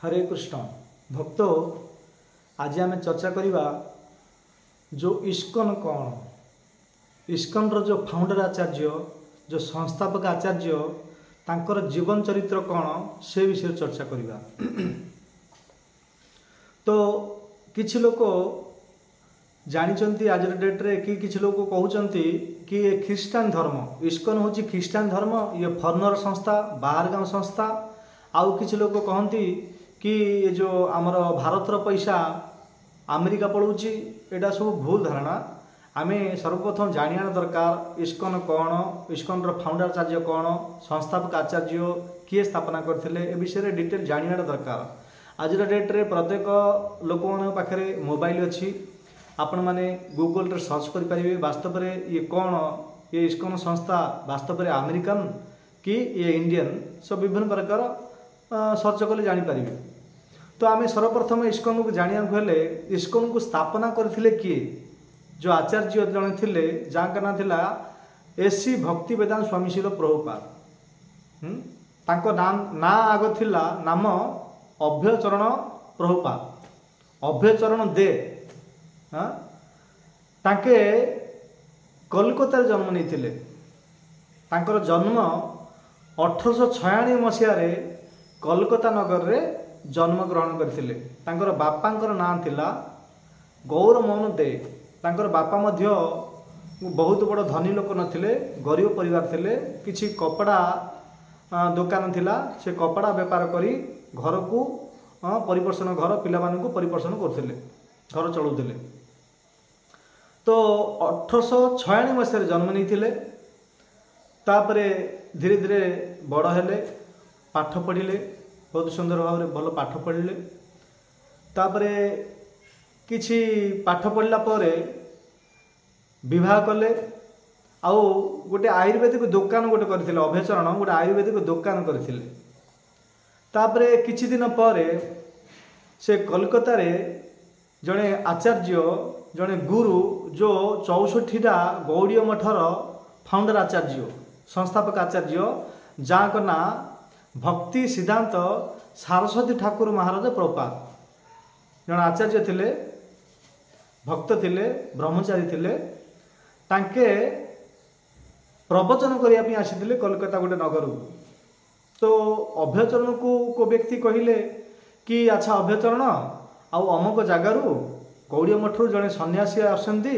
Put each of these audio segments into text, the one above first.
हरे कृष्ण भक्त आज आम चर्चा करवा जो इस्कन कौन इस्कन रो जो फाउंडर आचार्य जो संस्थापक आचार्य तांकर जीवन चरित्र कौन से विषय चर्चा करवा। तो किछि लोक जानी आज डेट रे कि किछि लोक कहउचंती कि ये ख्रीष्टान धर्म इस्कन होची ख्रीष्टान धर्म ये फॉरेनर संस्था बाहर गाँव संस्था। आउ किछि लोक कहती कि ये जो आमर भारतर पैसा अमेरिका पड़ुची एटा सब भूल धारणा। आमे सर्वप्रथम जानिया दरकार इस्कन कौन इस्कन फाउंडर आचार्य कौन संस्थापक आचार्य किए स्थापना करथिले ए विषय डिटेल जानिया दरकार। आज डेट रे प्रत्येक लोक पाखे मोबाइल अच्छी आपण माने गूगल रे सर्च करि परिबे वास्तव रे ये कौन ये इस्कन संस्था वास्तव रे अमेरिकन कि ये इंडियन सब विभिन्न प्रकार सर्च कले जानी पारिबे। तो आम सर्वप्रथम इस्कन को जाना हेले इस्कन को स्थापना करथिले किए जो आचार्य जड़े थिले जहाँ ना थिला एसी भक्ति वेदांत स्वामीशील प्रभुपाद। तांको ना आग थिला नाम अभयचरण प्रभुपाद अभयचरण दे। तांके कलकत्ता जन्म नहीं थिले। तांकर जन्म 1896 मसीह कलकत्ता नगर रे जन्म ग्रहण करथिले। तांकर बापांकर नाम थिला गौरमोहन दे। तांकर बापा मध्य बहुत बड़ धनी लोक नथिले गरीब परिवार थिले। किछि कपड़ा दुकान थिला से कपड़ा व्यापार करी घर को परिपोषण घर पिला मानकु परिपोषण करथिले घर चलाउथिले। तो 1896 मसीह जन्म नहीं थिले। तापरे धीरे धीरे बड़ हेले पाठ पढ़िले बहुत सुंदर भाव में भल पाठ पढ़िले। तापरे किछि पाठ पढ़ला परे विवाह कले आउ गोटे आयुर्वेदिक दुकान गोटे करथिले अभयचरण गोटे आयुर्वेदिक दुकान करथिले। तापरे किछि दिन परे से कलकत्ता रे जड़े आचार्य जड़े गुरु जो 64टा गौड़ीय मठर फाउंडर आचार्य संस्थापक आचार्य जहाँ का ना भक्ति सिद्धांत सरस्वती ठाकुर महाराज प्रभुपाद जन आचार्य थिले भक्त थिले ब्रह्मचारी थिले। तांके प्रवचन करने आसी कलकत्ता गोटे नगर। तो अभयचरण को व्यक्ति कहले कि अच्छा अभयचरण आउ अमुक जगार गौड़ीय मठर जड़े सन्यासी आसती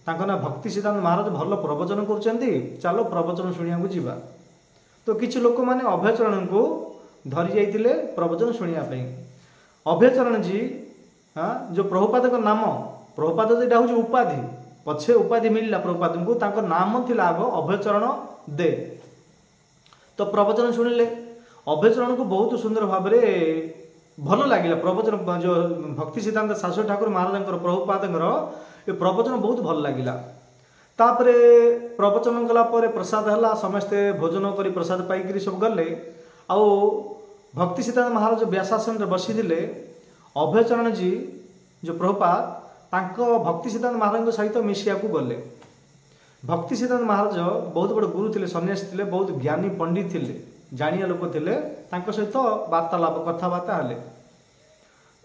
ना भक्ति सिद्धांत महाराज भल प्रवचन कर चलो प्रवचन शुणा जा। तो किछि लोक माने अभयचरण को धरी जाइतिले प्रवचन शुणिया। अभयचरण जी जो प्रभुपाद का नाम प्रभुपाद जेटा हूँ उपाधि पछे उपाधि मिलला प्रभुपाद को तांको नाम थिला आग अभयचरण दे। तो प्रवचन शुणिले अभयचरण को बहुत सुंदर भाव में भल लगे प्रवचन जो भक्ति सिद्धांत सरस्वती ठाकुर महाराज प्रभुपाद ये प्रवचन बहुत भल लगे। तापरे प्रवचन कला परे प्रसाद है समस्ते भोजन करी प्रसाद पाइक सब गले आउ भक्ति सिद्धांत महाराज व्यासासन रे बसी दिले। अभयचरण जी जो प्रभुपाद तांको भक्ति सिद्धांत महाराज सहित मिसिया को गले। भक्ति सिद्धांत महाराज बहुत बड़ गुरु थिले सन्यासी थिले बहुत ज्ञानी पंडित थिले जानिया लोक थिले तांको सहित वार्तालाप कथबार्ता हेले।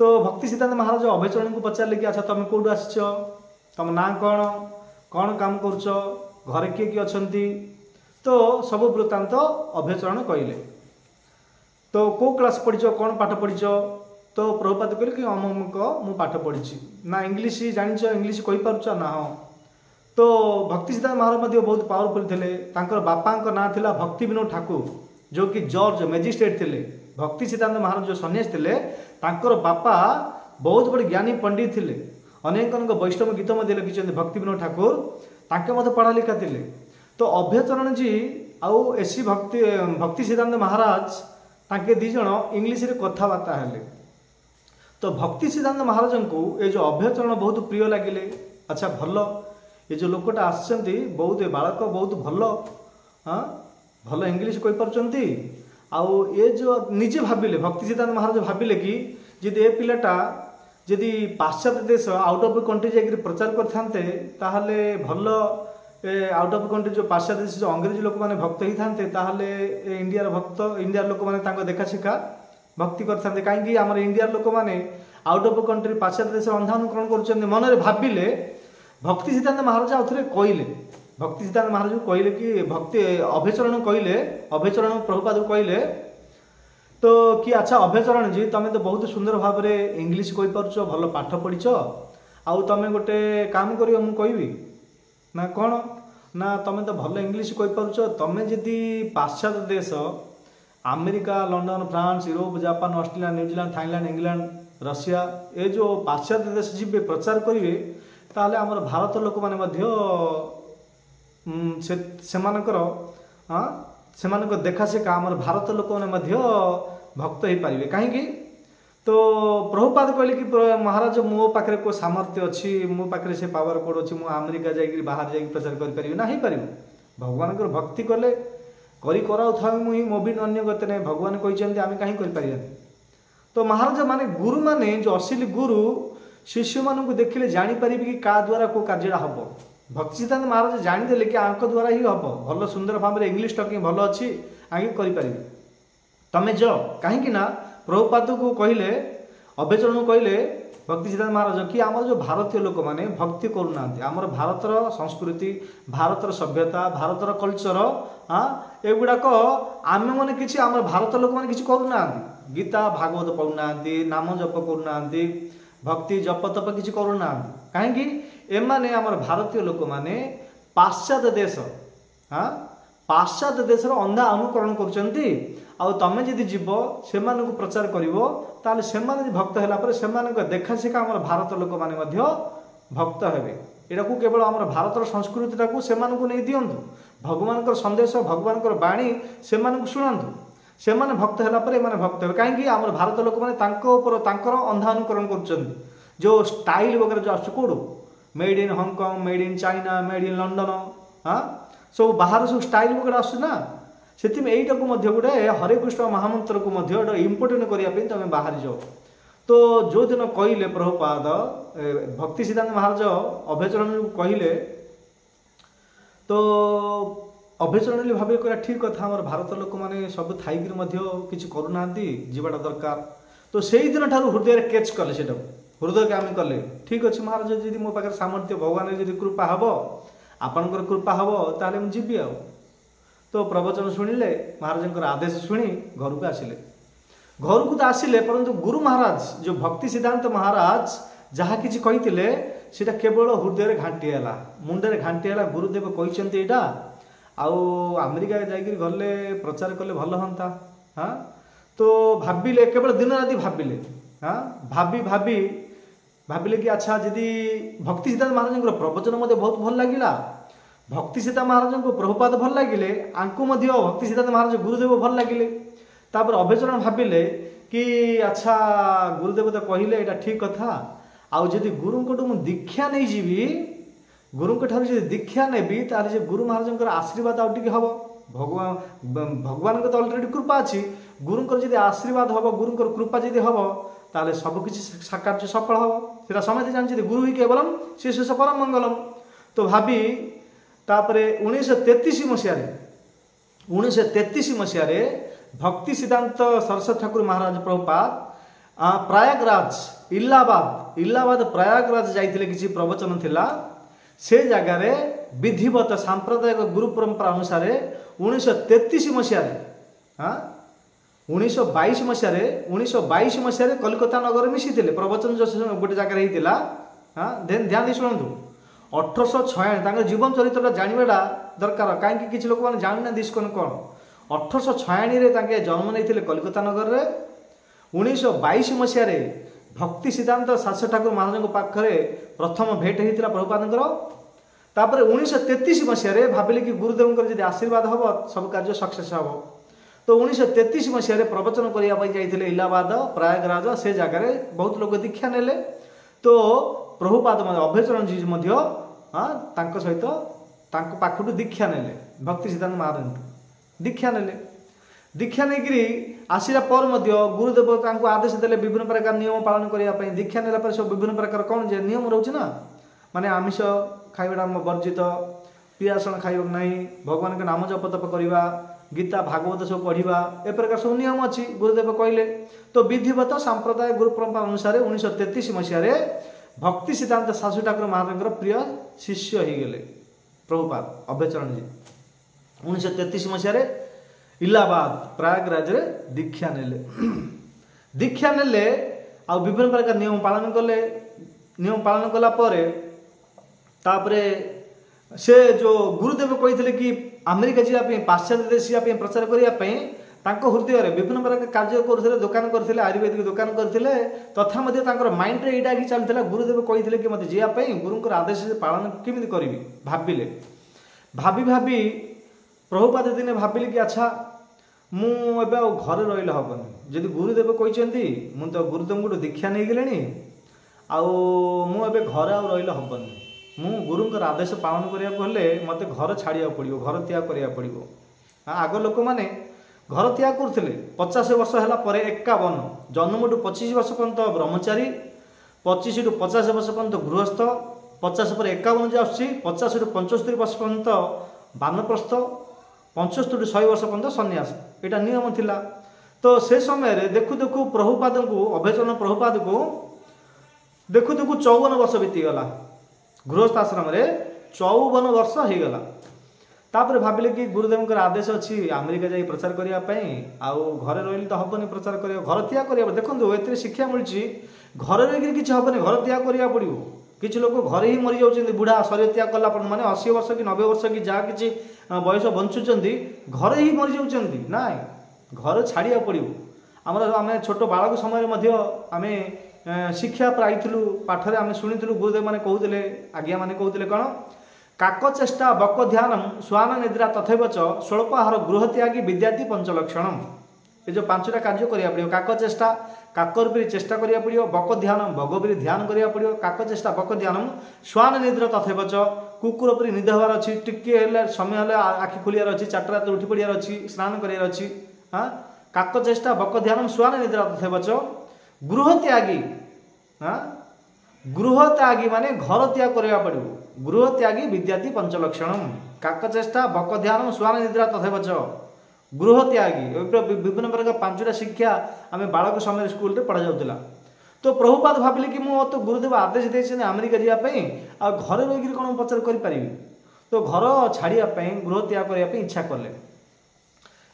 तो भक्ति सिद्धांत महाराज अभयचरण को पचारे कि अच्छा तुम कौटू आसछ तुम ना कौन कौन काम करुच घरे किए किए अच्छी। तो सब वृत्तांत अभयचरण कहले। तो को क्लास पढ़िच कौन पाठ पढ़िच। तो प्रभुपाद कहले कि अमुक मु पाठ पढ़ी ना इंग्लीश जानिच इंग्लीश कहि पारुच ना। हाँ तो भक्ति सिद्धांत महाराज बहुत पावरफुल थे। तांकर बापा ना थिला भक्ति विनोद ठाकुर जो कि जॉर्ज मैजिस्ट्रेट थे। भक्ति सिद्धांत महाराज जो सन्यासी थे तांकर बापा बहुत बड़े ज्ञानी पंडित थे अनेक वैष्णव गीत लिखिं भक्ति विनोद ठाकुर तांके मत पढ़ा लिखा थे। तो अभयचरण जी आउ एसी भक्ति सिद्धांत महाराज तांके दी जण इंग्लीश रे कथबार्ता हेले। तो भक्ति सिद्धांत महाराज को ये जो अभयचरण बहुत प्रिय लगिले। अच्छा भल ये जो लोकटा आसछंती बहुत बालक बहुत भल भल इंग्लीश कहि पारुचंती। आउ ये जो निजे भाविले भक्ति सिद्धांत महाराज भाविले कि जदि ए पिलाटा जदि पाश्चात्य देश आउट ऑफ कंट्री जाकर प्रचार करते ताहले भल आउट ऑफ कंट्री जो पाश्चात्य जो अंग्रेजी लोक मैंने भक्त ही था इंडिया भक्त इंडिया लोक मैंने देखा शिखा भक्ति करते कहीं आम इंडिया लोक मैंने आउट ऑफ कंट्री पाश्चात्य देश अंधा अनुकरण कर मन में भाविले भक्ति सिद्धांत महाराज आउ थे कहले भक्ति सिद्धांत महाराज को कहले कि भक्ति अभयचरण कहले अभयचरण प्रभुपाद को कहले तो कि अच्छा अभयचरण जी तुम तो बहुत सुंदर भाव में इंग्लीश कही पार्छ भल पाठ पढ़ीच आउ तुम गोटे काम कर मुझे ना कौन ना तुम तो भल इंग्लीश कही पार्छ तुम जदि पाश्चात्य देश America London France Europe Japan Australia New Zealand Thailand England Russia ये जो पाश्चात्य देश जी प्रचार करेंगे ताहले आमर भारत लोक मैंने से देखा सेका आमर भारत लोक मैंने भक्त हो पारे कहीं तो प्रभुपाद कहले कि महाराज मो पाखे को सामर्थ्य अच्छी मो पाखे से पावर कोड अच्छी मुझे अमेरिका जाकि बाहर जाकि प्रचार करें ना हो पार भगवान भक्ति कले कराऊ मुझे मो भी अन्य गते नहीं भगवान कहते आम कहीं कर तो महाराज माने गुरु माने जो असली गुरु शिष्य मान देखिले जापर कि क्या द्वारा को कार्य हम भक्ति सिद्धांत महाराज जाणीदे कि आंक द्वारा ही हम भल सुंदर भाव में इंग्लीश टकिंग भल अच्छी आगे करें तमें जो कहीं प्रभुपाद को कहले अभयचरण को कहले भक्ति सिद्धांत महाराज कि आम जो भारतीय लोक मैंने भक्ति करूना आमर भारतर संस्कृति भारतर सभ्यता भारतर कल्चर एगुड़ाक आम मैंने किसी आम भारत लोक मैंने किसी करूना गीता भागवत पढ़ुना नाम जप करूना भक्ति जप तप किसी करूना कहीं एमाने आमर भारतीय लोक मैंने पाश्चात्य देश पाश्चात्य देश अंधा अनुकरण करुँच तमें जदि जीव से प्रचार कर से भक्त है देखा शिखा आम भारत लोक मैंने भक्त हे यहाँ को केवल आम भारतर संस्कृति से नहीं दिंतु भगवान संदेश भगवान बाणी से शुणु से भक्त है भक्त हे कहीं आम भारत लोक मैंने अंधा अनुकरण कर जो स्टाइल वगैरह जो आसोड़ made in Hong Kong made in China made in London सब बाहर सब स्टाइल वगैरह आसुना से यहीटा को गोटे हरे कृष्ण महामंत्र को इम्पोर्टेंट करने तुम बाहर जाओ तो जो दिन कहले प्रभुपाद भक्ति सिद्धांत महाराज अभयचरण कहले तो अभयचरण भाव करा ठीक कथा आम भारत लोक मैंने सब थी कि करूना जीवाटा दरकार तो से ही दिन ठार हृदय कैच कले से हृदय काम कले ठीक अच्छे महाराज जी मो पाखे सामर्थ्य भगवान जी कृपा हम आपणकर कृपा हम ताले मुझे जीवी आ तो प्रवचन शुणिले महाराज आदेश शुणी घर को आसिले घर को तो आसिले परंतु गुरु महाराज जो भक्ति सिद्धांत महाराज जहाँ किसी कही सीटा केवल हृदय घाटीला मुंडे घाटीला गुरुदेव कहते यहाँ आउ अमेरिका जाकि गले प्रचार कले भल हाँ हाँ तो भाविले केवल दिन राति भाविले हाँ भाभी भाभी भाविले कि अच्छा जदि भक्ति सिद्धांत महाराज प्रवचन मत बहुत भल लगिला भक्ति सिद्धांत महाराज को प्रभुपाद भल लगिले आंकु भक्ति सिद्धांत महाराज गुरुदेव भल लगिले तापर अभयचरण भाविले कि अच्छा गुरुदेव तो कहले यहाँ ठीक कथा आउ जदि गुरुंकटू मु दीक्षा नहीं जीवी गुरुंक ठार दीक्षा नेबी ताले जे गुरु महाराज आशीर्वाद आउ टिके हबो भगवान तो अलरेडी कृपा अच्छी गुरुंकर जदि आशीर्वाद हम गुरुंकर कृपा जदि हम ताले सबकिछि कार्य सफल हम सीटा समझते जानते गुरु ही केवलम शिष्य परम मंगलम तो भाभी तापरे 1933 मसीह भक्ति सिद्धांत सरस्वती ठाकुर महाराज प्रभुपाद प्रयागराज इलाहाबाद प्रयागराज जाइथिले किछि प्रवचन थिला से जगार विधिवत सांप्रदायिक गुरु परंपरा अनुसार 1933 मसीह हाँ 1922 मसीह कलिकता नगर मिसी प्रवचन जो गोटे जगार होता हाँ ध्यान दे शुणु 1896 जीवन चरित्र जानवाटा दरकार कहीं किसी लोक मैंने जाना दिस्कन कौन 1896 जन्म नहीं कलिकता नगर में 1922 मसीह भक्ति सिद्धांत शास्त्री ठाकुर महाराज पाखे प्रथम भेट होता प्रभुपादर तापर 1933 मसीह भाविले कि गुरुदेव जब आशीर्वाद हम सब कार्य सक्सेस हम तो 1933 मसीह प्रवचन करने जाते इलाहाबाद प्रयागराज से जगार बहुत लोग दीक्षा नेले तो प्रभुपाद अभयचरण जी हाँ सहित पाखु दीक्षा नेले भक्ति सिद्धांत महाराज दीक्षा नहीं आसला पर गुरुदेव आदेश देते विभिन्न प्रकार नियम पालन करने दीक्षा नेला सब विभिन्न प्रकार कौन जे नियम रोचे ना माने आमिष खाइबा वर्जित पियासन खाइबा नहीं भगवान के नाम जप तप करवा गीता भागवत सब पढ़ा ए प्रकार सब नियम अच्छी गुरुदेव कहले। तो विधिवत सांप्रदाय गुरु परंपरा अनुसार 1933 मसीह भक्ति सिद्धांत शाशु ठाकुर महाराज प्रिय शिष्य हो गले प्रभुपाद अभयचरण जी। 1933 मसीह इलाहाबाद प्रयागराज रे दीक्षा नेले। दीक्षा नेले आ विभिन्न प्रकार नियम पालन कले। नियम पालन कला तापरे से जो गुरुदेव कहते कि अमेरिका जावाई पाश्चात्य देश जावाई प्रचार करने हृदय में विभिन्न प्रकार कार्य करते दुकान करते आयुर्वेदिक दुकान करते तथा माइंड रे यहाँ चलता गुरुदेव कहते कि मत जावाई गुरुंर आदेश पालन केमी करी भाविले भाभी भाभी प्रभुपाद दिने भाविले कि अच्छा मुझे घरे रही हेनी जदि गुरुदेव कहते मुझे तो गुरुदेव दीक्षा नहीं गले मुझे घरे रही हेनी मु गुरुंर आदेश पालन करने मत घर छाड़ा पड़ो घर त्याग करा पड़ो। आग लोक मैंने घर त्याग करते 50 वर्ष है 51 जन्म टू 25 वर्ष पर्यंत ब्रह्मचारी 25 टू 50 वर्ष पर्यंत गृहस्थ 50 पर 51 जो आस 50 टू 75 वर्ष पर्यंत बानप्रस्थ 75 टू 100 वर्ष पर्यंत सन्यास यहाँ नियम थिला। तो से समय देखु देखु प्रभुपाद को अभयचरण प्रभुपाद को देखु देखु 54 वर्ष बीतीगला गृहस्थ आश्रम रे 54 वर्ष हो गला। तापर भाविले कि गुरुदेव आदेश अच्छी अमेरिका जाई प्रचार करने आउ घरे रही तो हेनी प्रचार कर घर त्याग कर देखो ये शिक्षा मिली घर रही किसी हेनी घर त्याग करा पड़ो। किसी लोग घरे ही मरी जाऊँ बुढ़ा शरीर त्याग कला माने 80 वर्ष कि 90 वर्ष कि जहाँ किसी बयस बंचुंट घरे ही मरी जाऊँ ना घर छाड़ा पड़ो। आम छोट बालक समय आम शिक्षा पाइलु पाठरे आम शुणुलु गुरुदेव मैंने कहते आज्ञा मैंने कहते कौन काक चेष्टा बक ध्यानम स्वान निद्रा तथैव च स्वल्पाहार गृह त्यागी विद्यार्थी पंचलक्षणम। ये जो 5टा कार्य करा पड़ो काक चेष्टा काकर भी चेष्टा करा पड़ो बक ध्यान बग भी ध्यान करा पड़ो काक चेष्टा बक ध्यानम स्वान निद्रा तथैव च कुकुर पर निद हबार अच्छी टिके समय हेल्ले आखि खोलियार अच्छी 4टा रात उठी पड़ार अच्छी स्नान करार अच्छी। हाँ काक चेष्टा बक ध्यानम स्वान निद्रा तथैव च गृह त्यागी। हाँ गृह त्यागी माने घर त्याग करा पड़ो गृह त्यागी विद्यार्थी पंचलक्षणम काक चेष्टा बक ध्यान स्वान निद्रा तथैव च गृह त्यागी विभिन्न प्रकार 5टा शिक्षा आम बालक समय स्कूल रे पढ़ा जाउतला। तो प्रभुपाद भाविले कि मो तो गुरुदेव आदेश देते अमेरिका जावाई आ घरे रही कौन प्रचार करें तो घर छाड़िया गृह त्याग करने इच्छा कले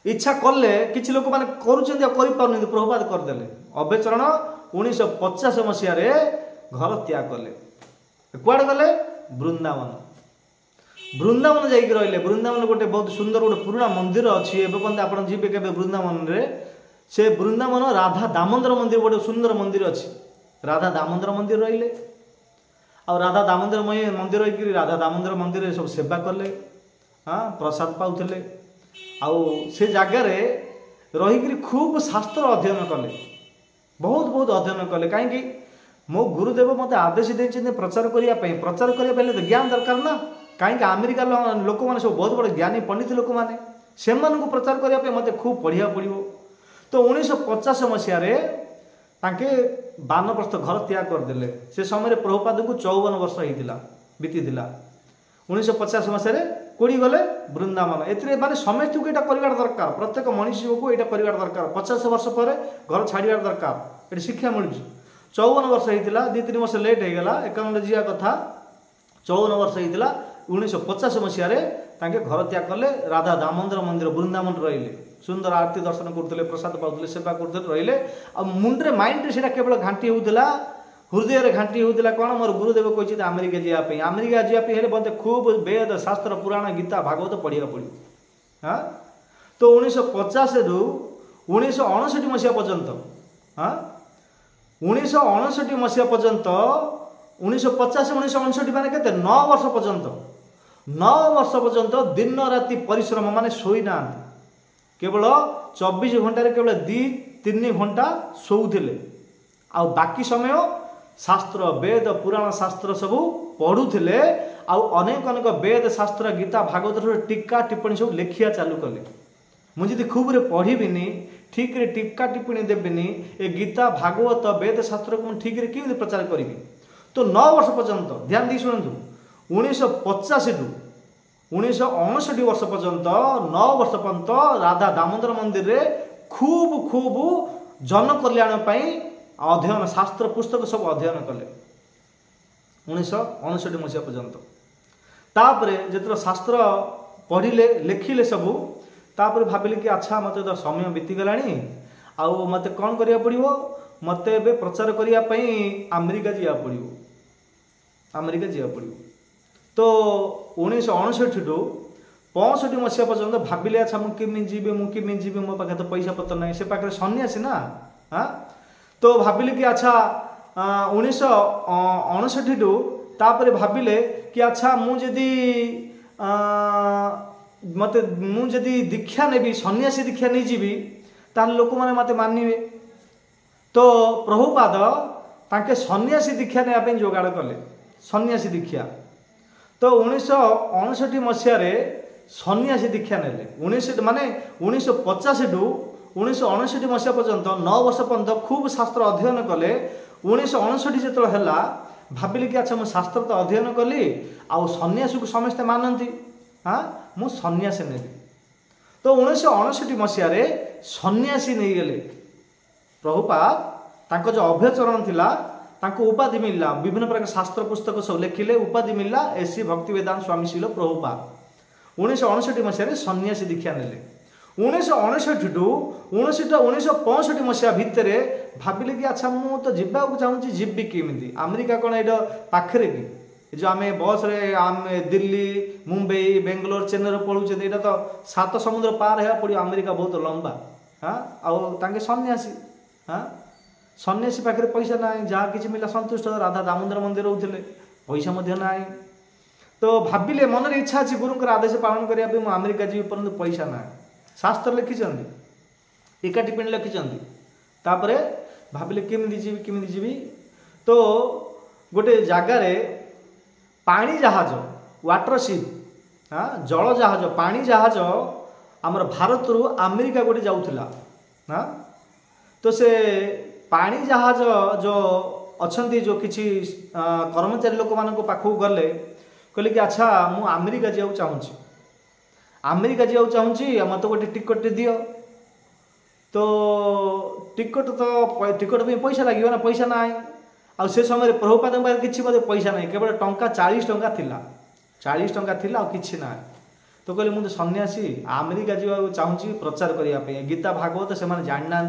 इच्छा कले किसी लोक मैंने कर प्रभुपाद करदे। अभयचरण 1950 मसीह घर त्याग कले कुआड़े गले वृंदावन। वृंदावन जाइक रहिले वृंदावन गोटे बहुत सुंदर गोटे पुराना मंदिर अच्छी एवं आप जी के वृंदावन से वृंदावन राधा दामोदर मंदिर गोटे सुंदर मंदिर अच्छी राधा दामोदर मंदिर रहिले आ राधा दामोदर मंदिर रही राधा दामोदर मंदिर सब सेवा कले। हाँ प्रसाद पाउले आउ से जगार रहीकि खूब शास्त्र अध्ययन कले बहुत बहुत अध्ययन कले कहीं मो गुरुदेव मत आदेश देते प्रचार करने तो ज्ञान दरकार ना कहीं अमेरिका लोक मैंने सब बहुत बड़े ज्ञानी पंडित लोक मैंने से प्रचार करने मत खूब पढ़ा पड़ो। तो 1950 मसीह बानप्रस्थ घर त्याग करदे से समय प्रभुपाद को 54 वर्ष होता बीती 1950 मसीह कोड़ी गले वृंदावन ए माने समस्त को यहाँ कर दरकार प्रत्येक मनुष्य को यहाँ कर दरकार 50 वर्ष पर घर छाड़ दरकार ये शिक्षा मिलूँ। 54 वर्ष होता 2-3 वर्ष लेट होगा 51 जीवा कथा 54 वर्ष होता 1950 मसीह घर त्याग कले राधा दामोदर मंदिर वृंदावन रहिले सुंदर आरती दर्शन करते प्रसाद पाते सेवा करते रहिले मुंडे माइंड से केवल घाटी होता हृदय घाटी होता कौन मोर गुरुदेव कहते अमेरिका जावाई मत खूब वेद शास्त्र पुराण गीता भागवत पढ़ा पड़ो। हाँ तो 1950 रु 1959 मसीहा पर्यंत हाँ 1959 मसीहा पर्यंत 1950 1959 माने केते 9 वर्ष पर्यंत 9 वर्ष पर्यंत दिन राति परिश्रम माने सोई ना केवल 24 घंटे केवल 2-3 घंटा सोउथिले आ बाकी समय शास्त्र वेद पुराण शास्त्र सबू पढ़ुले अनेक अनेक वेद शास्त्र गीता भागवत टीका टिप्पणी सब लेखिया चालू कले मुझे खूब रे पढ़िबिनी ठीक रे टीका टिप्पणी देविनी ए गीता भागवत वेद शास्त्र को ठीक रे केमि प्रचार करी। तो 9 वर्ष पर्यंत ध्यान दी शुणु 1950 रु 1959 वर्ष पर्यंत 9 वर्ष पर्यंत राधा दामोदर मंदिर रे खूब खूब जन कल्याण अध्ययन शास्त्र पुस्तक सब अध्ययन कले 1959 मसीहा पर्यंत। तापरे जो शास्त्र पढ़िले लिखिले सबू तापरे भाविले कि अच्छा मत तो समय बीतीगलानी आउ मत कौन करिया पड़िवो मत ए प्रचार करने अमेरिका जा पड़ो अमेरिका जा पड़ो। तो 1959 टू 65 मसीहा पर्यंत भाविले अच्छा मुझे जी मो पाखे तो पैसा पत्र ना से पाखे सन्यासी ना हाँ। तो भाविले कि अच्छा 1959 टू तापर भाविले कि अच्छा मुझे मत मुझे दीक्षा नेबी सन्यासी दीक्षा नहीं जीवी ताल लोक मैंने मत मानिबे। तो प्रभुपाद तांके सन्यासी दीक्षा ने जोगाड़ कले सन्यासी दीक्षा। तो 1959 मसीह सन्यासी दीक्षा नेले 19 माने 1950 टू 1959 मसीहा पर्यंत 9 वर्ष पर्यंत खूब शास्त्र अध्ययन कले। 1959 जो है भाविले कि अच्छा मुझे शास्त्र तो अध्ययन कली आउ सन्यासी को समस्ते मानती हाँ मु सन्यासी नेली। तो 1959 मसीह सन्यासी नहीं गले प्रभुपाद तांको जो अभ्यचरण थिला तांको उपाधि मिलला विभिन्न प्रकार शास्त्र पुस्तक सब लिखिले उपाधि मिलला एसी भक्ति वेदांत स्वामी शिल प्रभुपाद 1959 मसीह सन्यासी दीक्षा नेले। 1959 टू 1965 मसीहा भितर भाविले कि अच्छा मु तो जावाक चाहूँगी जीवी केमी अमेरिका कौन ये पाखे कि जो आम बस रे आम दिल्ली मुंबई बेंगलोर चेन्नई पढ़ुचे यहाँ तो 7 समुद्र पार है पड़ो अमेरिका बहुत लंबा हाँ आउ सन्यासी हाँ सन्यासी पाखे पैसा ना जहाँ किसी मिला संतुष्ट राधा दामोदर मंदिर रोते पैसा ना। तो भाविले मन रे इच्छा अच्छी गुरुंकर आदेश पालन करने अमेरिका जी परंतु पैसा ना शास्त्र लिखिं एका टिप्पणी लिखिं तापर भाविले केमी जीवी। तो गोटे जगार पानी जहाज वाटरशिप हाँ जल जहाज पानी जहाज आमर भारत रु अमेरिका गोटे जाऊला हाँ। तो से पानी जहाज जो अच्छा जो किसी कर्मचारी लोक मान पाखक गले कहले कि अच्छा मु अमेरिका जाऊ चाहूँगी अमेरिका जाऊ चाहूँगी मत गोटे टिकट दियो। तो टिकट पैसा लगे ना पैसा ना आ से समय प्रभुपाद किसी पैसा ना केवल टंका 40 टंका थिला 40 टंका थिला आ किछि ना। तो कहले मुझे सन्यासी अमेरिका जाऊ चाहूँगी प्रचार करने गीता भागवत से जानी ना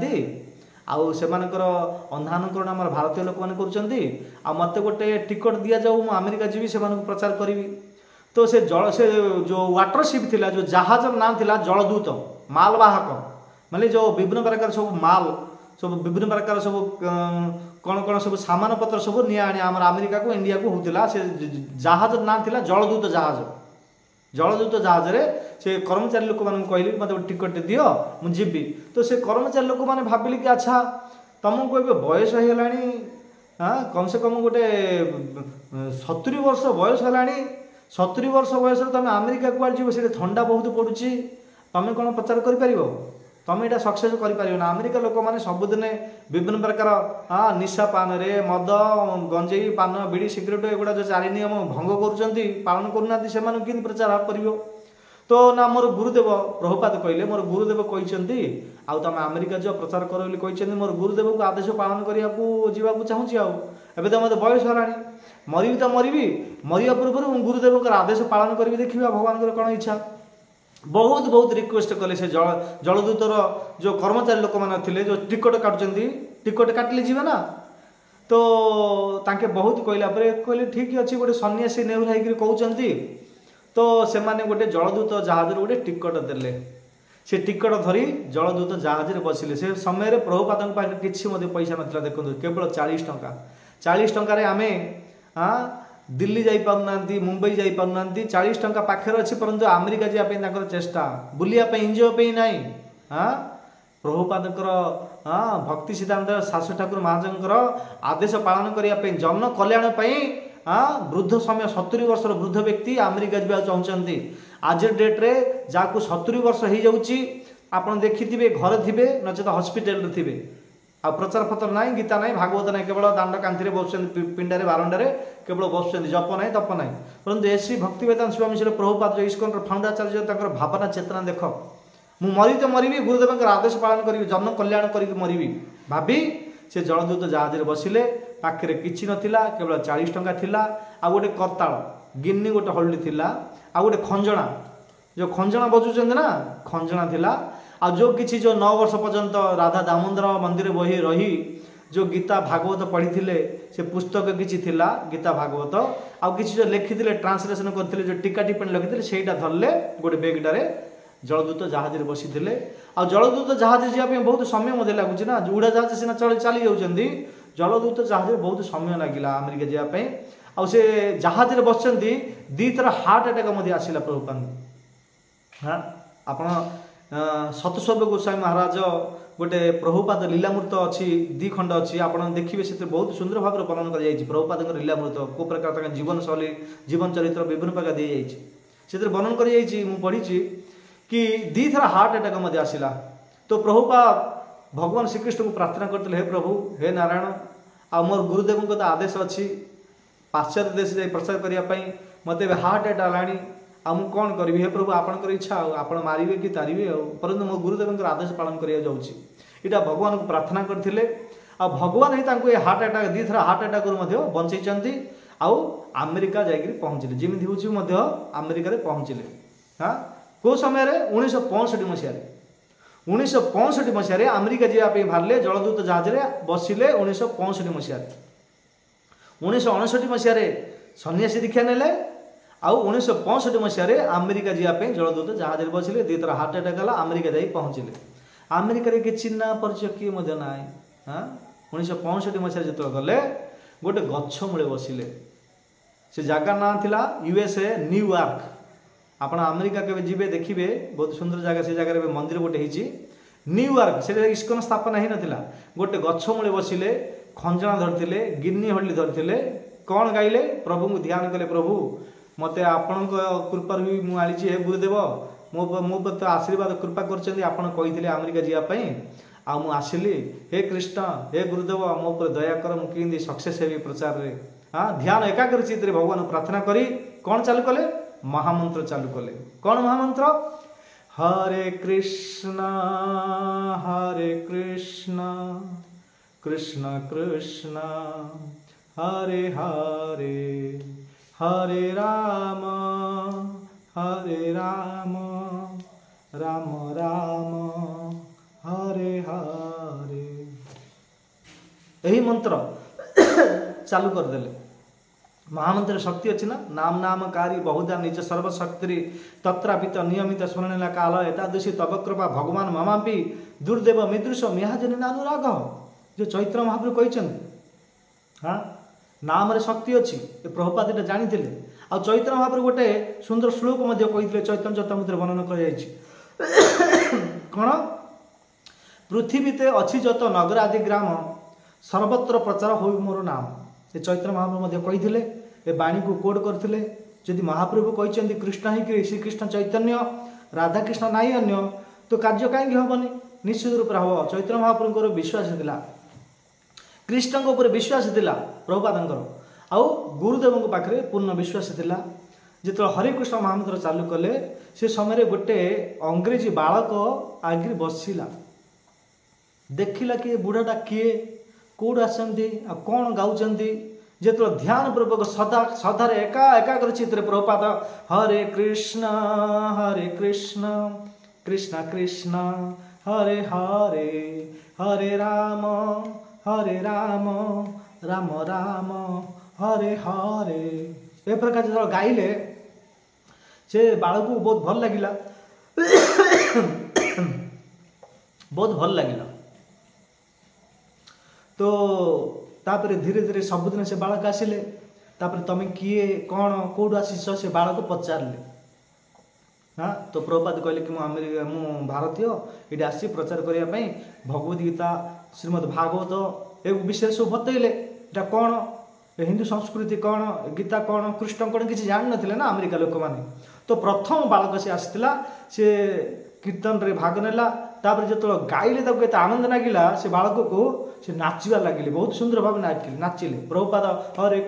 आउ से अंधानुकरण आम भारतीय लोक मैंने कर मत गोटे टिकट दि जाऊ मु अमेरिका जीवी से प्रचार करी। तो से जल से जो वाटरशिप थिला जो जहाज ना थिला जलदूत मालवाहक माने जो विभिन्न प्रकार सब माल सब विभिन्न प्रकार सब कौन कौन सब सामान पत्र सब नि आने आम अमेरिका को इंडिया को होता से जहाज ना थिला जलदूत जहाज रे से कर्मचारी लोक मान कहले मत टिकट दियो मु जीवी। तो से कर्मचारी लोक मैंने भाविले कि अच्छा तुमको ए बयस होगलानी हाँ कम से कम गोटे 70 वर्ष बयस है 70 वर्ष बयस तुम अमेरिका कुआड़ जीव से ठंडा बहुत पड़ुची तुम कौन प्रचार कर तुम यहाँ सक्सेस कर अमेरिका लोक मैंने सबुदिन विभिन्न प्रकार हाँ निशा पान रे मद गंजेई पान बीड़ी सिगरेट एगुड़ा जो 4 नियम भंग पालन करना कि प्रचार कर। तो ना मोर गुरुदेव प्रभुपाद कहले मोर गुरुदेव कहते आउ तुम अमेरिका जो प्रचार कर कहते मोर गुरुदेव को आदेश पालन करने को जावाक चाहूँगी आबे तो मत बयस है मरबी तो मरबी मरिया पूर्व गुरुदेव आदेश पालन करी देखा भगवान कौन इच्छा। बहुत बहुत रिक्वेस्ट कले से जलदूतर जो कर्मचारी लोक मैंने थे जो टिकट काटुंट टिकट काटिले जीवे ना। तो तांके बहुत कहला कहले ठीक अच्छे गोटे सन्यासी नेहुर कहते तो से माने गोटे जलदूत जहाज गोटे टिकट देले से टिकट धरी जलदूत जहाज बसिले से समय प्रभुपाद पाखे किसी पैसा ना देखो केवल 40 टंका आम हाँ दिल्ली जाई पारना मुंबई जाई पारना 40 टंका पाखे अच्छी परंतु अमेरिका जावाई चेष्टा बुलायापी एंजय ना हाँ प्रभुपाद हाँ भक्ति सिद्धांत शाशु ठाकुर महाराज आदेश पालन करने जन कल्याण हाँ वृद्ध समय 70 वर्ष वृद्ध व्यक्ति अमेरिका जावा चाहते आज डेट्रे जहाँ 70 वर्ष हो जाऊँगी आप देखिथे घर थे नचेत हस्पिटाल थे आ प्रचार पत्र ना गीता ना भागवत ना केवल दांड कांति बस पिंडारे बारंडारे केवल बस जप ना तप ना परंतु एसी भक्ति वेदांत स्वामी श्री प्रभुपाद इस्कन फाउंडाचार्य भावना चेतना देख मु मरी तो मरबी गुरुदेव आदेश पालन करी जन कल्याण करी मरबी भाभी से जलदूत जहाज बसिले पाखे किसी नथिला केवल 40 टंका थिला आ गोटे करताल गिन्नी गोटे हल्दी थिला आ गोटे खंजणा जो खंजणा बजुचंद ना खंजणा थिला आ जो किसी जो 9 वर्ष पर्यंत राधा दामोदर मंदिर बही रही जो गीता भागवत पढ़ी से पुस्तक किसी थिला गीता भागवत आ किसी जो लिखी ट्रांसलेशन करते जो टीका टिप्पणी लिखी सेटा धरले गोटे बेगटारे जलदूत जहाज बसी थे आ जलदूत जहाज जावाई बहुत समय लगुच ना उड़ा जहाज सीना चली जाऊँगी जलदूत जहाज बहुत समय लगे अमेरिका जावाई आ से जहाज बस दी थर हार्ट अटैक आसला प्रभुपाद हाँ आपण सतस्वभ गोस्वामी महाराज गोटे प्रभुपाद लीलामृत अच्छी दी खंड अच्छी आप देखिए से बहुत सुंदर भाव वर्णन कर प्रभुपाद लीलामृत को प्रकार जीवन शैली जीवन चरित्र विभिन्न प्रकार दी जाइए वर्णन कर पढ़ी कि दी थर हार्ट अटैक आसला तो प्रभुपाद भगवान श्रीकृष्ण को प्रार्थना करते हे प्रभु हे नारायण आ मोर गुरुदेव तो आदेश अच्छी पाश्चात्य देश जाए प्रचार करने मत हार्ट अटैक आलानी आ मु कौन करी हे प्रभु आपणकर इच्छा आप मारे कि तारे परंतु मो गुरुदेव आदेश पालन करा जाऊँगा भगवान को प्रार्थना करते आ भगवान ही हार्ट अटैक दी थर हार्ट अटैक बंचई आउ अमेरिका जाकि पहुँचले जमी हूँ अमेरिका पहुँचले हाँ को समय 1965 मसीह 1965 मसीह अमेरिका जावाई बाहर जलदूत जहाज बसिले 1965 मसीह 1959 मसीह सन्यासी दीक्षा नेले आउ 1965 मसीह अमेरिका जावाई जलदूत जहाज बसिले दी थर हार्ट अटैक है अमेरिका जाई पहुँचले अमेरिका के चिन्ह परिचय किए ना हाँ 1965 मसीह जो गले गोटे गछ मूले बसिले से जगह ना थिला यूएसए न्यूयॉर्क आपण अमेरिका के जीवे देखिए बहुत सुंदर जगह से जगह मंदिर गोटे होती न्यूयॉर्क से इस्कन स्थापना ही नाला गोटे गछ मूले बसिले खंजणा धरते गिन्नी हल्दी धरते कौन गाइले प्रभु को ध्यान कले प्रभु मत आपण कृपा मुझे हे गुरुदेव मो प्रति आशीर्वाद कृपा कर अमेरिका जावाई आ मु आसिली हे कृष्ण हे गुरुदेव मो पर दया कर मुझे सक्सेस हेबी प्रचार रे हाँ ध्यान एकाग्र चित्त भगवान प्रार्थना करी कौन चालू कले महामंत्र चालू कले कौन महामंत्र हरे कृष्ण कृष्ण कृष्ण हरे हरे हरे राम राम राम हरे हरे यही मंत्र चालू करदेले महामंत्र शक्ति अच्छी ना नाम नामकारी बहुधा निज सर्वशक्ति तत्रापित नियमित स्मरण काल एतादृशी तव कृपा भगवान ममापि दुर्देव मिदृश मिहाजन अनुराग जो चैत्र महाप्रभु कहते हाँ नाम रे शक्ति अच्छी प्रभुपाद ये जानी आ चैत्र महाप्रभु गोटे सुंदर श्लोक कहते चैतन्य चरितामृत वर्णन कर कौन पृथ्वीते अच्छी जत नगर आदि ग्राम सर्वत्र प्रचार हो मोर नाम ये चैत्र महाप्रभु कहते ए बाणी को कोड करते जदि महाप्रभु कहते कृष्ण ही श्रीकृष्ण चैतन्य राधाकृष्ण नाई अन्य तो कार्य कहीं हेनी निश्चित रूप हम चैत्र महाप्रभु विश्वास था कृष्ण ऊपर विश्वास था प्रभुपाद आउ गुरुदेव पाखे पूर्ण विश्वास था जो हरिकृष्ण महामंत्र चालू कले से समय गोटे अंग्रेजी बालक आगे बसला देखला कि बुढ़ाटा किए कौड़ आसती कौन गाँव जो ध्यान पूर्वक सदा सदार एकाग्र चित्रे प्रभुपाद हरे कृष्ण कृष्ण कृष्ण हरे हरे हरे राम राम राम हरे हरे ए प्रकार जो गाइले से बालक को बहुत भल लगिला बहुत भल लगिला तो तापर धीरे धीरे सबुदिन से बालक आसिले तापर तमें किए कौन कौट आसीस से बालक पचारे हाँ तो प्रभुपाद कहले कि अमेरिका मु भारतीय ये आसी प्रचार करने भगवद गीता श्रीमद भागवत ए विषय सब बतैले कौन हिंदू संस्कृति कौन गीता कौन कृष्ण कौन किसी जान नथिले ना अमेरिका लोक माने तो प्रथम बालक से आसला से कीर्तन रे भाग नेला तापर जो गाइले केते आनंद लागिला से बालक को से नाचबार लगे बहुत सुंदर भाव नाचिले प्रभुपाद हरे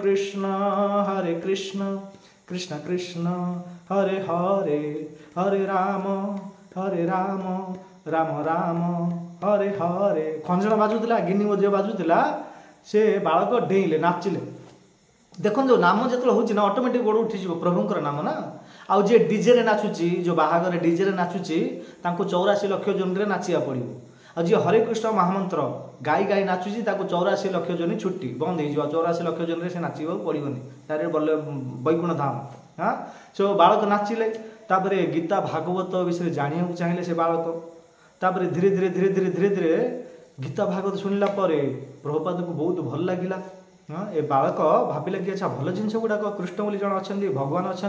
कृष्ण कृष्ण कृष्ण हरे हरे हरे राम राम राम हरे हरे खंजण बाजुला गिनी मध्य बाजुला से बालक डेइले नाचिले देखो नाम जो हूँ ना ऑटोमेटिक गोड़ उठी प्रभुंर नाम ना आउ जे डीजे रे नाचुची जो बाहागर डीजे रे नाचुची तांको 84 लाख जन नाचिया पड़ो आ जी हरे कृष्ण महामंत्र गाई गाई नाचुची ताको 84 लाख जन छुट्टी बंद हो 84 लाख जन से नाचवा पड़ोनी तारे बल्ले वैकुंठ धाम हाँ सो बालक नाचिले तापरे गीता भागवत विषय जानिया चाहिए से बालक तापरे धीरे धीरे धीरे धीरे धीरे धीरे गीता भागवत शुणिला प्रभुपाद को बहुत भल लगिला हाँ ए बालक भाविले कि अच्छा भल जिनस गुड़ाक कृष्ण बोली जन अच्छा भगवान अच्छा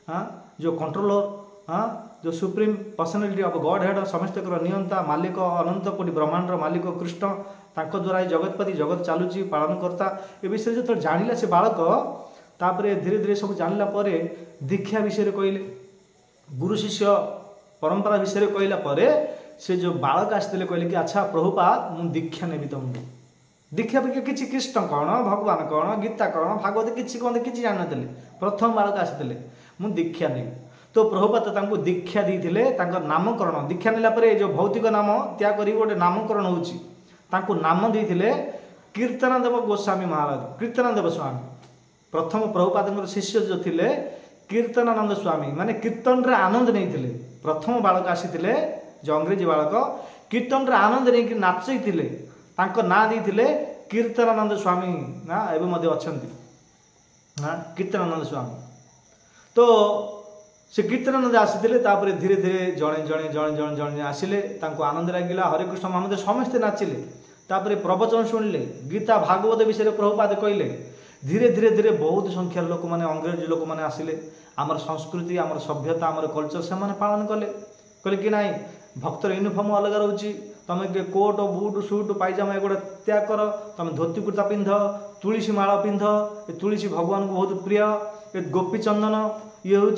हाँ जो कंट्रोलर हाँ जो supreme personality of God head समस्त नियंता मालिक अनंत कोटि ब्रह्मांडर मालिक कृष्ण तांको द्वारा जगतपति जगत चलुची पालन करता ए विषय जो जानिला से बालक तापरे धीरे धीरे सब जानला परे दीक्षा विषय कहले गुरु शिष्य परंपरा विषय कहला परे से जो बालक आसते कहले कि अच्छा प्रभुपाद मु दीक्षा नेबी तुमको दीक्षा पे किसी कृष्ण कौन भगवान कौन गीता कौन भागवत किसी कहते किसी जान ना प्रथम बालक आसते मु दीक्षा नेबी तो प्रभुपाद तांको दीक्षा देते नामकरण दीक्षा नेला परे जो भौतिक नाम त्याग करी गोटे नामकरण होची तांको नाम देते कीर्तनदेव गोस्वामी महाराज कीर्तनदेव स्वामी प्रथम प्रभुपाद शिष्य जो थिले कीर्तनानंद स्वामी माने कीर्तन रे आनंद नहीं प्रथम बालक आसीथिले जो अंग्रेजी बालक कीर्तन रे आनंद नहीं नाचईथिले तांको ना देते कीर्तनानंद स्वामी ना एवं मध्य अछंती ना कीर्तनानंद स्वामी तो से कीर्तनानंद आसीथिले तापरे धीरे धीरे जणे जणे जणे जणे जणे आसिले तांको आनंद लागिला हरे कृष्ण महामंत्र समस्ते नाचिले तापरे प्रवचन सुनिले गीता भागवत विषय प्रभुपाद कहले धीरे धीरे धीरे बहुत संख्यार लोक मैंने अंग्रेज लोक मैंने आसिले आमर संस्कृति आमर सभ्यता आमर कल्चर से पालन कले कहले कि नाई भक्तर यूनिफॉर्म अलग रोचे तुम कोट बुट सुट पायजामा एगुड़ा त्याग कर तुम धोती कुर्ता पिंध तुलसी माला पिंध तुलसी भगवान को बहुत प्रिय ये गोपी चंदन ये हूँ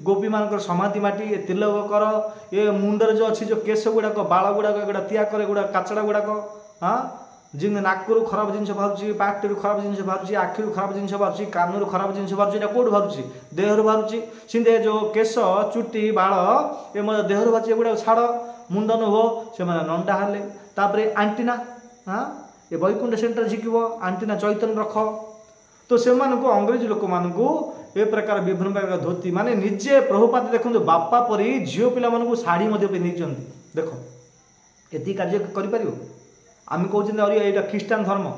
गोपी मान समाधि माटी ये तिलक कर ये मुंडर जो अच्छी जो केश गुड़ाक बाल गुड़ाक एगुड़ा त्याग कर एगुड़ा काचड़ा गुड़ाक हाँ जिन नाकरू खराब जिन बाहर पार्टी खराब जिन बाहर आखिर खराब जिन बाहर कानू खराब जिन बाहर यहाँ कौट बाहर देहर बाहर सीधे जो केश चुटी बाल ये देहर बाहर एगुड़ा छाड़ मुंडन हो से नंडा हेले तापरे आंटीना हाँ ये वैकुंठ सेंटर झिकब आंटीना चैतन्य रख तो से अंग्रेज लोक मानू ए प्रकार विभिन्न प्रकार धोती माने निजे प्रभुपाद देखो बापा परी झील पिला शाढ़ी पिंधि देख ये कार्य कर आम कहते अरे यहाँ ख्रीष्टान धर्म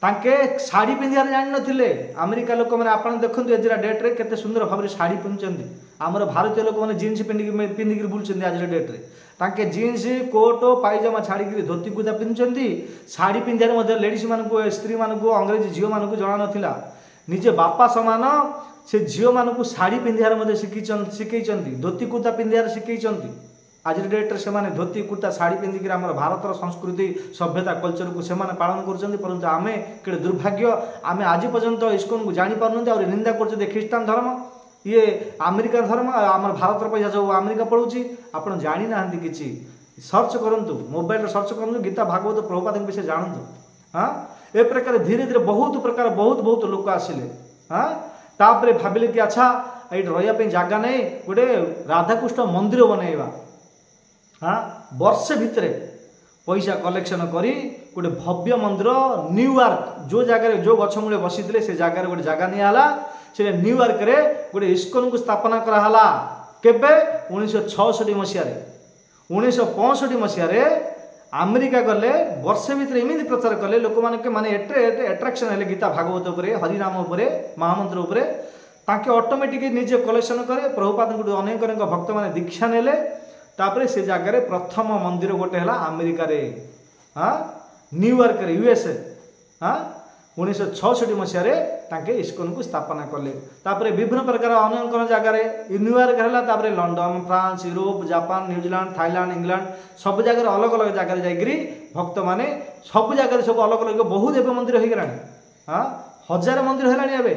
तांके शाढ़ी पिंधार जान नथिले अमेरिका लोक मैंने आप देखो आज डेट्रे केते सुंदर भाव में शाढ़ी पिंधुंट आमर भारतीय लोक मैंने जीन्स पिंधिक बुलूँ आज डेट्रे तांके जीन्स कोट पायजामा छाड़ी धोती कुर्ता पिंधुंट शाढ़ी पिंधार लेडीज मानक स्त्री मानक अंग्रेज झील मानक जना नाला निजे बापा सामान से झील मानक शाढ़ी पिंधार शिखई धोती कुर्ता पिंधार शिखई आज डेट्रे से धोती कुर्ता शाढ़ी पिंधिक आम भारतर संस्कृति सभ्यता कल्चर को सेमाने पालन कर आमे कि दुर्भाग्य आमे आज पर्यंत इस्कन को जापार और निंदा कर ख्रीष्टान धर्म ये अमेरिका धर्म आम भारत पैसा जो अमेरिका पड़ोची आप जानी ना कि सर्च करूँ मोबाइल सर्च करूँ गीता भागवत प्रभुपाद विषय जानतु हाँ ए प्रकार धीरे धीरे बहुत प्रकार बहुत बहुत लोक आसिले हाँ तापर भाविले कि अच्छा ये रही जगह नहीं गोटे राधाकृष्ण मंदिर बनइबा हाँ वर्षे भितर पैसा कलेक्शन करी गोटे भव्य मंदिर न्यूयॉर्क जो जगह जो गछ मूले बसी से जगार गोटे जगह निला से न्यूयॉर्क रे गोटे इस्कन को स्थापना कराला केबे 1966 मसीह 1965 मसीह अमेरिका गले वर्षे भितर एमती प्रचार कले लोक माने एट्राक्शन है गीता भागवत उपरे हरिनाम उपरे महामंत्र उपरे ताके ऑटोमेटिक निजे कलेक्शन करे प्रभुपाद अनेक अनेक भक्त माने दीक्षा नेले तापरे से जगह प्रथम मंदिर गोटे है अमेरिका रे हाँ न्यूयॉर्क रे यूएसए हाँ 1966 मसीह इस्कन को स्थापना कले तापरे विभिन्न प्रकार अनेक जगार न्यूयॉर्क है London France Europe Japan New Zealand Thailand England सब जगह अलग अलग जगह जाकरी भक्त माने सब जगह सब अलग अलग बहुत एवं मंदिर हो गलानी हाँ 1000 मंदिर है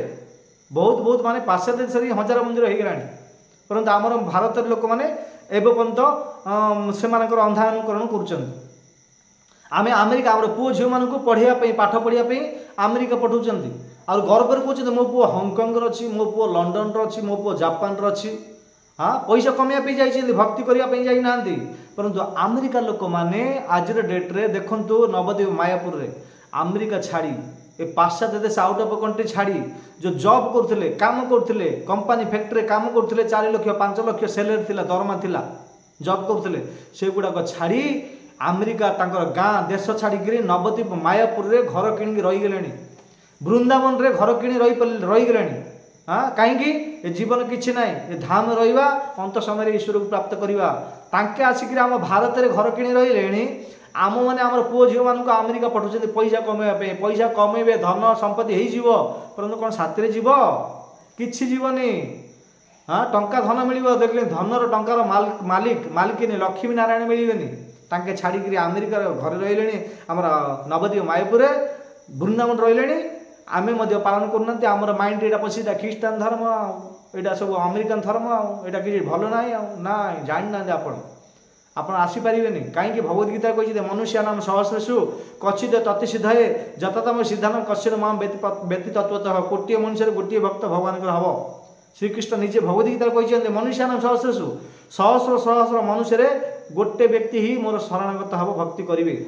बहुत बहुत माने पाश्चात्य देश 1000 मंदिर हो गलानी परंतु आमर भारत लोक मैंने ଏବେ पर्यंत से अंधानुकरण कर आमे अमेरिका आम पुओ झील मानक पढ़ाई पाठ पढ़ाई अमेरिका पठाऊँ और गर्व कहते मो पुओ हंगकंग अच्छी मो पुओ लंडन अच्छी मो पुओ जापान अच्छी हाँ पैसा कमाई जाइए भक्ति करने जाना परंतु अमेरिका लोक मैंने आज डेट्रे देखु नवद्वीप मायापुर रे अमेरिका छाड़ी ए पाश्चात्य देश आउट ऑफ कंट्री छाड़ी जो जॉब करते काम करते कंपनी फैक्ट्री काम करते 4 लाख 5 लाख सैलरी थिला दरमा थिला जॉब करते से गुड़ाक छाड़ी अमेरिका तांकर गाँ देश छाड़ी नवद्वीप मायापुर रे घर किणी रहीगले वृंदावन रे घर किणी रहीगले हाँ कहीं जीवन किसी ना धाम रहा अंत समय ईश्वर को प्राप्त करवा तांके आसिक आम भारत में घर किणी रही आम मैंने आम पुओ झील मान अमेरिका पठाऊँ पैसा कमाइबा पैसा कमेबे धन संपत्ति हो परंतु कौन साथी जीव किसी जीवनी हाँ टंका धन मिल देखले धनर टंकार मालिक मालिकिनी लक्ष्मी नारायण मिलबेनि तांके छाड़ी अमेरिका घर रही आमर नवद्वीप मायापुर वृंदावन रही आमे मध्य पालन करना आमर माइंड यहाँ पशा ख्रीष्टान धर्म यहाँ सब अमेरिकान धर्म यहाँ किसी भल ना जानी ना आपण आसीपारे कहीं भगवद्गीता कही मनुष्य नाम सहस्रसु कचिद ततिसिधे जततम सिद्धान कश्यन माम व्यक्ति तत्वतः कोटिए मनुष्य गोटे भक्त भगवान हम श्रीकृष्ण निजे भगवद्गीता कही मनुष्य नाम सहस्रसु सहस्र सहस्र मनुष्य गोटे व्यक्ति ही मोर शरणागत हम भक्ति करेंगे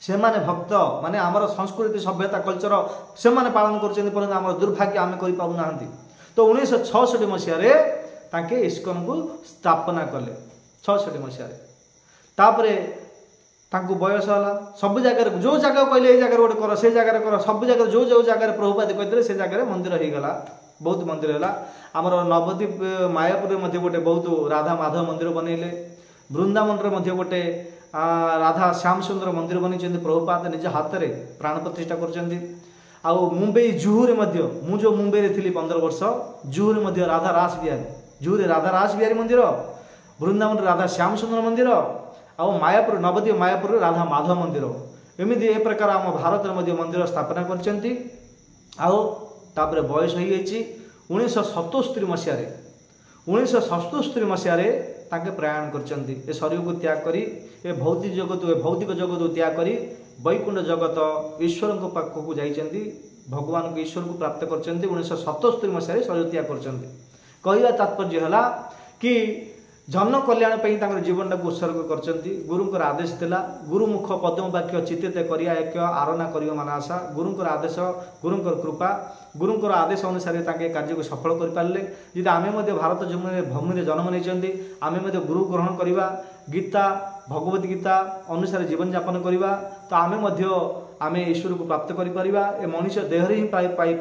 से माने भक्त माने आमर संस्कृति सभ्यता कल्चर से माने पालन कर आम दुर्भाग्य आम करना तो 1966 मसीह इस्कन को स्थापना कले 66 मसीह बयस है सब जगह जो जगह कहले ये जगह गोटे कर से जगह कर सब जगह जो जो जगह प्रभुपाद कहते से जगह मंदिर होगला बहुत मंदिर है आमर नवद्वीप मायापुर में गोटे बहुत राधा माधव मंदिर बनइले वृंदावन में गोटे राधा श्याम सुंदर मंदिर बनी प्रभुपाद निज हाथ में प्राण प्रतिष्ठा कर मुंबई जुहू मु जो मुंबई रे थी 15 वर्ष जुहू राधा रास बिहारी जुहू राधा रास बिहारी मंदिर वृंदावन राधा श्याम सुंदर मंदिर आ मायापुर नवद्वीप मायापुर राधा माधव मंदिर एमती ए प्रकार आम भारत में मंदिर स्थापना कर बयस हो 1977 मसीह 1977 मसीह ताके प्रयाण कर शरीर को त्याग करी ए भौतिक जगत को त्याग करी वैकुंठ जगत ईश्वर को पाखक जाइछन्ति भगवान को ईश्वर को प्राप्त कर 1977 मसीह शरीर त्याग कर तात्पर्य है कि जन कल्याण पर जीवन टाक उत्सर्ग कर गुरुंकर आदेश थिला गुरुमुख पद्म वाक्य चित्तित करिया एक आराधना करियो मानसा गुरुंकर आदेश गुरुंकर कृपा गुरुंकर आदेश अनुसार कार्य को सफल कर पारे यदि आमे भारत भूमि में जन्म नहीं आमे गुरु ग्रहण करवा गीता भगवद गीता अनुसार जीवन यापन करवा तो आमे ईश्वर को प्राप्त करिपरिबा ए मनुष्य देह ही पाई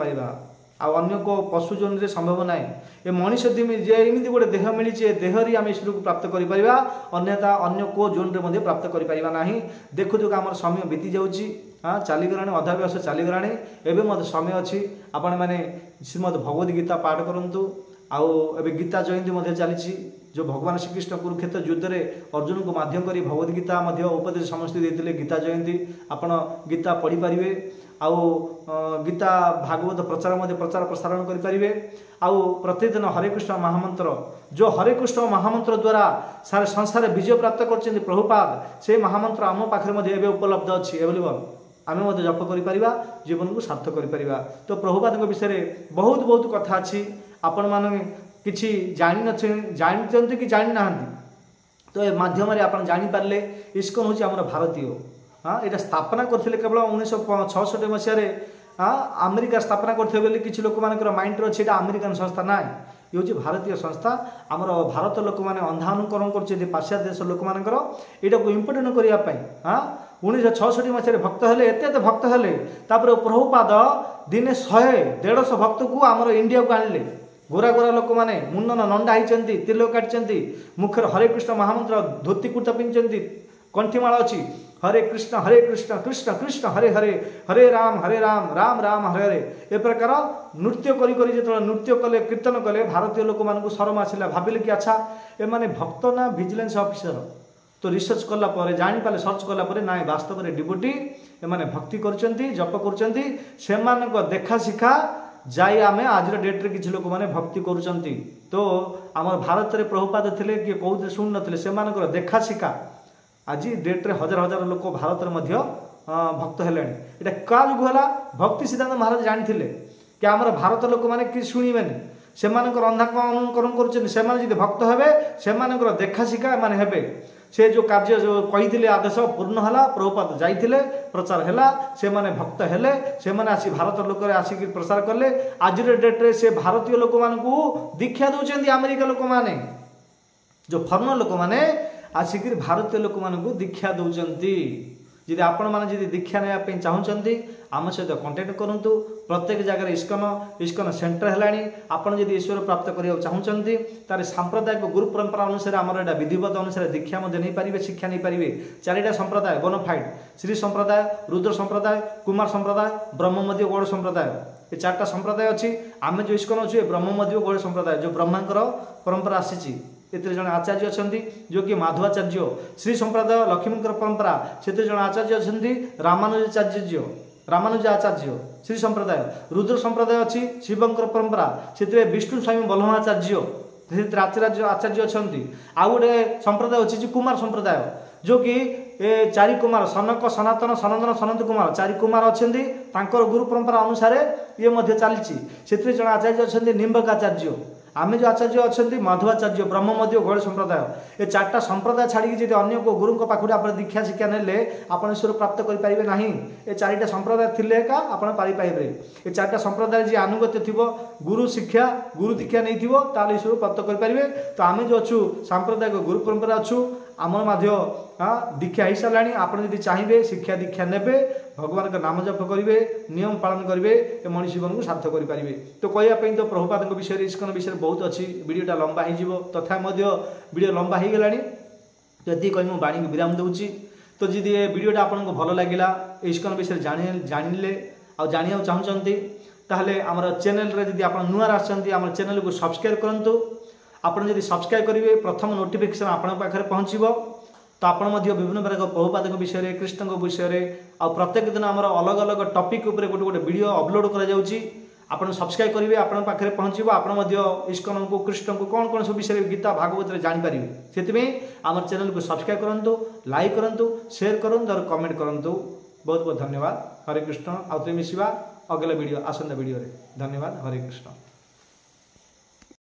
अन्य को पशु जोन रे संभव ना ये मनुष्य एमती गोटे देह मिली देह ही आम ईश्वर को प्राप्त करिपरिबा अन्यथा अन्य को जोन रे प्राप्त करिपरिबा नाही देखु देखु आम समय बीती जाउची हाँ चलीगला अधा व्यस चलीगला एवं मत समय अच्छी आपण मैंने श्रीमद भगवद गीता पाठ करूँ आउ गीता जयंती चली जो भगवान श्रीकृष्ण कुरुक्षेत्र युद्ध में अर्जुन को माध्यम कर भगवद गीता उपदेश समस्त देते गीता जयंती आपण गीता पढ़ी पारे आउ गीता भागवत प्रचार प्रसारण करें आउ प्रतिदिन हरे कृष्ण महामंत्र जो हरे कृष्ण महामंत्र द्वारा सारे संसार विजय प्राप्त कर प्रभुपाद से महामंत्र आम पाखे उपलब्ध अच्छी एवेलेबल आम जप कर जीवन को सार्थक कर तो प्रभुपाद विषय में बहुत बहुत कथा अच्छी आपण मैंने किसी जानते कि जानी ना तो ये माध्यम आप जानीपारे इस्कन हूँ आम भारतीय हाँ यहाँ स्थापना करते केवल 1966 मसीह अमेरिका स्थापना करते किसी लोक मान माइंड अच्छे अमेरिकान संस्था ना ये हूँ भारतीय संस्था आमर भारत लोक मैंने अंधानुकरण कर पाश्चात्य देश लोक मान यहाँ को इम्पोर्टेंट करने हाँ 1966 मसीह भक्त हेले एत भक्त हेले प्रभुपाद दिने 100-150 भक्त को आमर इंडिया को आणले गोरा गोरा लोक मैंने मुंडन नंडा होती तिल काटि मुखर हरे कृष्ण महामंत्र धोती कुर्ता पिंधि कंठीमाला अच्छी हरे कृष्ण कृष्ण कृष्ण हरे हरे हरे राम राम राम हरे हरे ए प्रकार नृत्य करी जो नृत्य कले कीर्तन कले भारतीय लोक मानक शरम आसला भाविले कि अच्छा ए माने भक्त ना विजिलेंस ऑफिसर तो रिसर्च कला जापारे सर्च कला ना वास्तव में डिवोटी एमाने भक्ति करचंती जप करचंती सेमानक देखा शिखा जाई आमे आज डेट्रे किसी लोक मैंने भक्ति करुचंती तो आम भारत में प्रभुपाद थे किए कौन शुणु नथिले सेमानकर देखा शिका आज डेट्रे हजार हजार लोक भारत में भक्त हेले ये क्या जो है भक्ति सिद्धांत महाराज जानी कि आम भारत लोक मैंने कि शुणवेनि से अंधा अनुकरण कर भक्त हेबे से देखा शिका माने हेबे से जो कार्य जो कही आदेश पूर्ण है प्रभुपाद जाइए प्रचार है से माने भक्त हेले से माने आसी भारत लोक आसिक प्रचार कले आज डेट्रे से भारतीय लोक मान दीक्षा दौरान अमेरिका लोक मैंने जो फॉरेनर लोक मैंने आसिक भारतीय लोक मान दीक्षा दौरान जदि आपण मैंने दीक्षा नापी चाहते आम सहित कंटाक्ट करूँ प्रत्येक जगह इस्कन सेंटर है आपड़ जब ईश्वर प्राप्त करने चाहते तार सांप्रदायिक गुरु परंपरा अनुसार आमर यहाँ विधिवत अनुसार दीक्षा नहीं पारे शिक्षा नहीं पारे चारिटा संप्रदाय बोनाफाइड श्री संप्रदाय रुद्र संप्रदाय कुमार संप्रदाय ब्रह्ममदीय गौड़ संप्रदाय ये चार्टा संप्रदाय अच्छी आम जो इस्कन अच्छे ब्रह्ममदीय गौड़ संप्रदाय जो ब्रह्मांकर परंपरा आसी जन आचार्य अच्छा जो कि माधवाचार्य श्री संप्रदाय लक्ष्मीकर परंपरा से जन आचार्य अच्छा रामानुज आचार्य श्री संप्रदाय रुद्र संप्रदाय अच्छी शिवंकर परंपरा से विष्णु स्वामी बल्लभाचार्य आचार्य अच्छा आउ गोटे संप्रदाय अच्छी कुमार संप्रदाय जो कि चारि कुमार सनक सनातन सनंदन सनत कुमार चारि कुमार अच्छा गुरु परंपरा अनुसार ये चलती से जन आचार्य अच्छा निम्बकाचार्य आम जो आचार्य अच्छा माधवाचार्य ब्रह्ममदीय गौड़ संप्रदाय ये चार्टा संप्रदाय छाड़ी जब अन्य को गुरु पाखु आप दीक्षा शिक्षा ने आप ईश्वर प्राप्त करें ना ये चारिटा संप्रदाय थे आप पारे ये चारिटा संप्रदाय जी आनुगत्य थी गुरु शिक्षा गुरु दीक्षा नहीं थो ईश्वर प्राप्त करें तो आम जो अच्छु सांप्रदायिक गुरु परंपरा अच्छु आम दीक्षा हो सारा आप चाहिए शिक्षा दीक्षा ने भगवान का नाम जप करेंगे नियम पालन करेंगे ये मनीष जीवन को सार्थक करेंगे तो कहवाई तो प्रभुपाद विषय इस्कन विषय बहुत अच्छी वीडियोटा लंबा हो तथा वीडियो लंबा हो गला जी कह मुझे बाणी विराम दूसरी तो जी ये वीडियोटा आपको भल लगे इस्कन विषय जानिले आ जाना चाहते ताहले आमर चैनल रे जदि आप नुआ आसछन्ती आम चैनल को सब्सक्राइब करूँ आपड़ जब सब्सक्राइब करेंगे प्रथम नोटिफिकेशन आपण पाखे पहुँचो तो आप विभिन्न प्रकार प्रभुपाद विषय कृष्ण विषय आ प्रत्येक दिन आम अलग अलग टॉपिक उपर गोटे गोटे वीडियो अपलोड कर सब्सक्राइब करेंगे आपण पाखे पहुँचो आप इस्कन को कृष्ण को कौन कौन सब विषय गीता भागवत जानीपर से आम चैनल को सब्सक्राइब करूँ लाइक करूँ शेयर करूँ और कमेंट करूँ बहुत बहुत धन्यवाद हरे कृष्ण आउ मिसवा अगला वीडियो आसंता वीडियो धन्यवाद हरे कृष्ण।